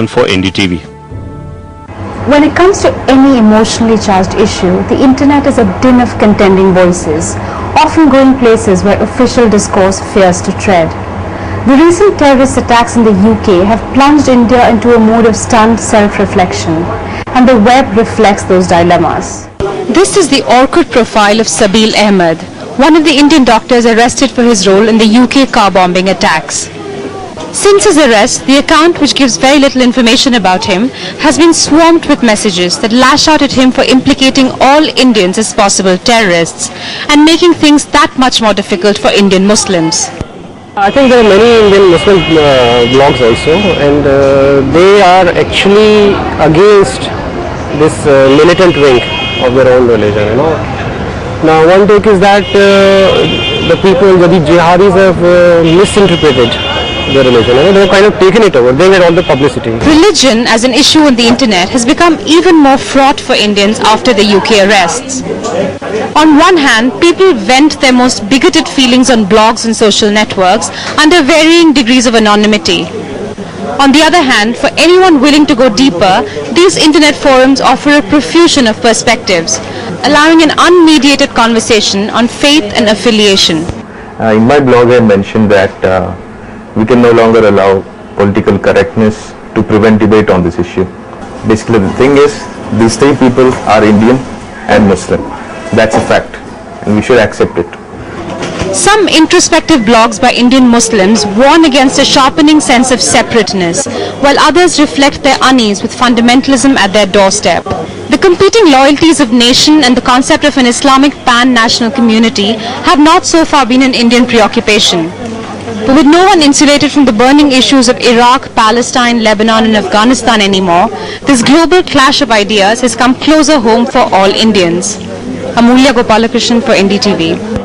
for NDTV. When it comes to any emotionally charged issue, the internet is a din of contending voices, often going places where official discourse fears to tread. The recent terrorist attacks in the UK have plunged India into a mode of stunned self-reflection, and the web reflects those dilemmas. This is the Orkut profile of Sabeel Ahmed, one of the Indian doctors arrested for his role in the UK car bombing attacks. Since his arrest, the account, which gives very little information about him, has been swarmed with messages that lash out at him for implicating all Indians as possible terrorists and making things that much more difficult for Indian Muslims. I think there are many Indian Muslim blogs also, and they are actually against this militant wing of their own religion. Now, one take is that the people, the jihadis, have misinterpreted their religion. They've kind of taken it over. They get all the publicity. Religion as an issue on the internet has become even more fraught for Indians after the UK arrests. On one hand, people vent their most bigoted feelings on blogs and social networks under varying degrees of anonymity. On the other hand, for anyone willing to go deeper, these internet forums offer a profusion of perspectives, allowing an unmediated conversation on faith and affiliation. In my blog, I mentioned that we can no longer allow political correctness to prevent debate on this issue. Basically, the thing is, these three people are Indian and Muslim. That's a fact, and we should accept it. Some introspective blogs by Indian Muslims warn against a sharpening sense of separateness, while others reflect their unease with fundamentalism at their doorstep. The competing loyalties of nation and the concept of an Islamic pan-national community have not so far been an Indian preoccupation. But with no one insulated from the burning issues of Iraq, Palestine, Lebanon and Afghanistan anymore, this global clash of ideas has come closer home for all Indians. Amulya Gopalakrishnan for NDTV.